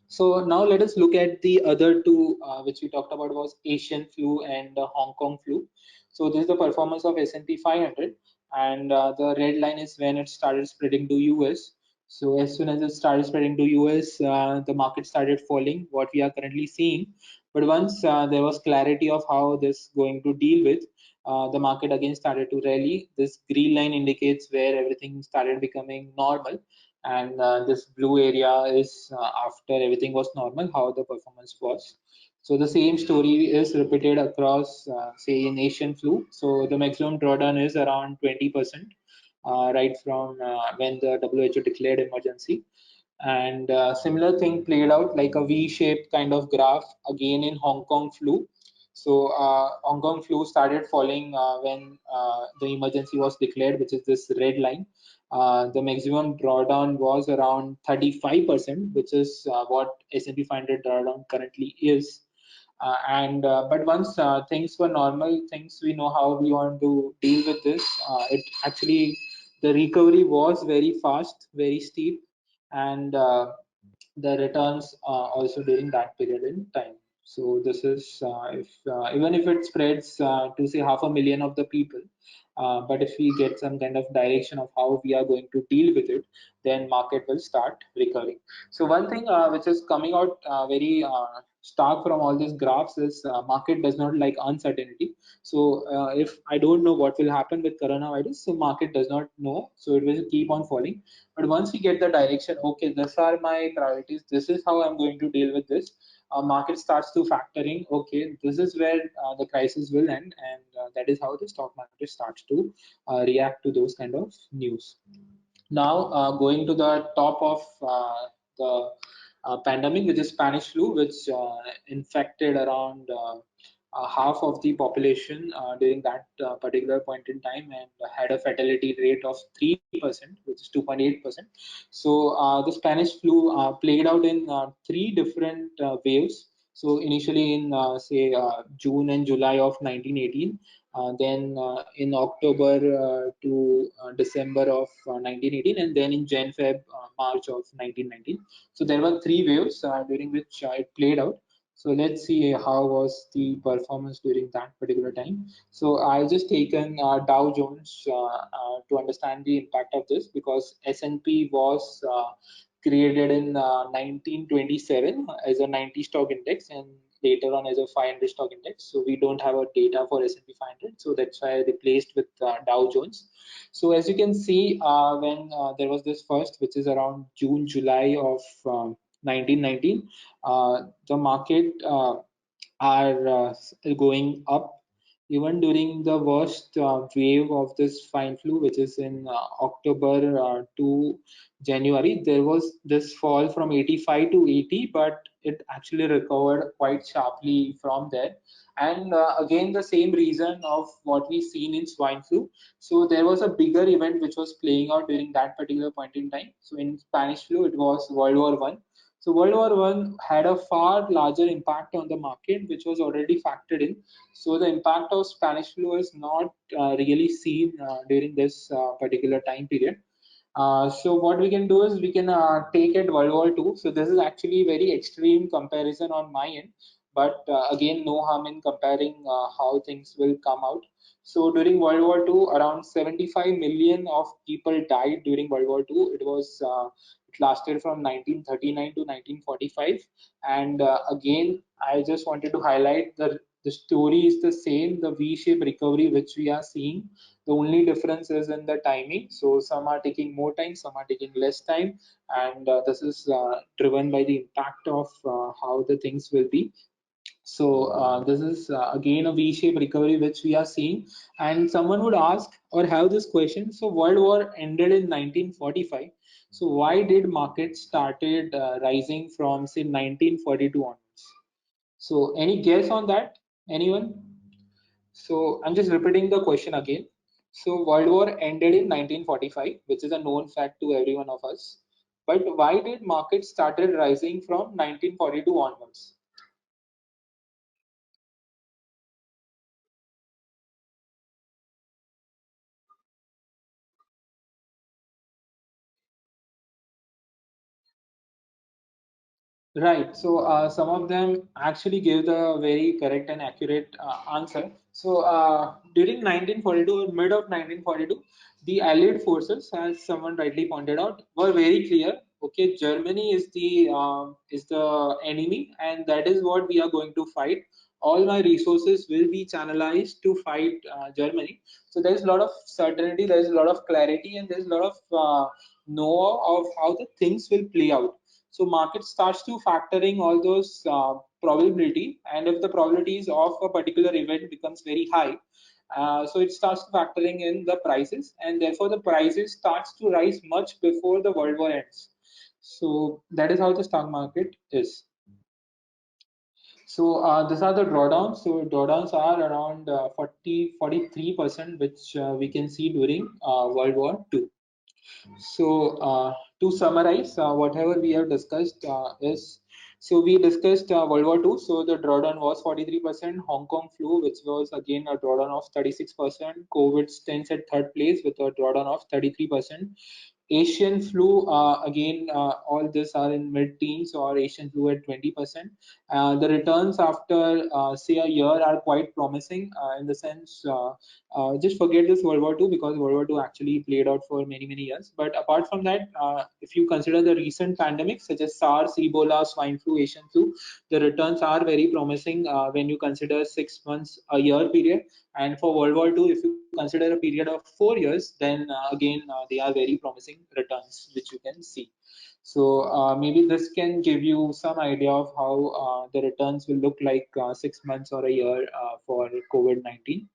So now let us look at the other two, which we talked about was Asian flu and Hong Kong flu. So this is the performance of S&P 500, and the red line is when it started spreading to US. So as soon as it started spreading to US, the market started falling, what we are currently seeing. But once there was clarity of how this going to deal with, the market again started to rally. This green line indicates where everything started becoming normal, and this blue area is after everything was normal, how the performance was. So the same story is repeated across, say, in Asian flu. So the maximum drawdown is around 20%, right from when the WHO declared emergency. And similar thing played out like a V-shaped kind of graph again in Hong Kong flu. So Hong Kong flu started falling when the emergency was declared, which is this red line. The maximum drawdown was around 35%, which is what S&P 500 drawdown currently is. And but once things were normal, things we know how we want to deal with this. It actually the recovery was very fast, very steep, and the returns also during that period in time. So this is if even if it spreads to say 500,000 of the people, but if we get some kind of direction of how we are going to deal with it, then market will start recovering. So one thing which is coming out very stark from all these graphs is market does not like uncertainty. So if I don't know what will happen with coronavirus, so market does not know, so it will keep on falling. But once we get the direction, okay, these are my priorities, this is how I'm going to deal with this, market starts to factoring, okay, this is where the crisis will end, and that is how the stock market starts to react to those kind of news. Now, going to the top of the pandemic, which is Spanish flu, which infected around half of the population during that particular point in time, and had a fatality rate of 3%, which is 2.8%. So the Spanish flu played out in three different waves. So initially in say June and July of 1918, then in October to December of 1918, and then in Jan-Feb March of 1919. So there were three waves during which it played out. So let's see how was the performance during that particular time. So I just taken Dow Jones to understand the impact of this, because S&P was created in 1927 as a 90 stock index, and later on as a 500 stock index. So we don't have a data for S&P 500, so that's why I replaced with Dow Jones. So as you can see, when there was this first, which is around June, July of 1919, the market are going up even during the worst wave of this swine flu, which is in October to January. There was this fall from 85 to 80, but it actually recovered quite sharply from there. And again, the same reason of what we seen in swine flu. So there was a bigger event which was playing out during that particular point in time. So in Spanish flu, it was World War One. So World War One had a far larger impact on the market, which was already factored in. So the impact of Spanish flu is not really seen during this particular time period. So what we can do is we can take it World War Two. So this is actually very extreme comparison on my end, but again, no harm in comparing how things will come out. So during World War Two, around 75 million of people died during World War Two. It lasted from 1939 to 1945, and again, I just wanted to highlight the story is the same, the V-shaped recovery which we are seeing. The only difference is in the timing. So some are taking more time, some are taking less time, and this is driven by the impact of how the things will be. So this is again a V-shaped recovery which we are seeing. And someone would ask or have this question: so World War ended in 1945. So why did markets started rising from say 1942 onwards? So any guess on that? Anyone? So I'm just repeating the question again. So World War ended in 1945, which is a known fact to every one of us. But why did markets started rising from 1942 onwards? Right. So some of them actually gave the very correct and accurate answer. So during 1942 or mid of 1942, the Allied forces, as someone rightly pointed out, were very clear. Okay, Germany is the enemy, and that is what we are going to fight. All my resources will be channelized to fight Germany. So there's a lot of certainty, there's a lot of clarity, and there's a lot of know of how the things will play out. So market starts to factoring all those probability, and if the probabilities of a particular event becomes very high, so it starts factoring in the prices, and therefore the prices starts to rise much before the world war ends. So that is how the stock market is. So these are the drawdowns. So drawdowns are around 43%, which we can see during World War II. So to summarize, whatever we have discussed is, so we discussed World War II. So the drawdown was 43%. Hong Kong flu, which was again a drawdown of 36%. COVID stands at third place with a drawdown of 33%. Asian flu, again, all this are in mid-teens, or Asian flu at 20%. The returns after, say, a year are quite promising in the sense, just forget this World War II, because World War II actually played out for many, many years. But apart from that, if you consider the recent pandemics such as SARS, Ebola, swine flu, Asian flu, the returns are very promising when you consider 6 months, a year period. And for World War II, if you consider a period of 4 years, then again they are very promising returns, which you can see. So maybe this can give you some idea of how the returns will look like 6 months or a year for COVID-19.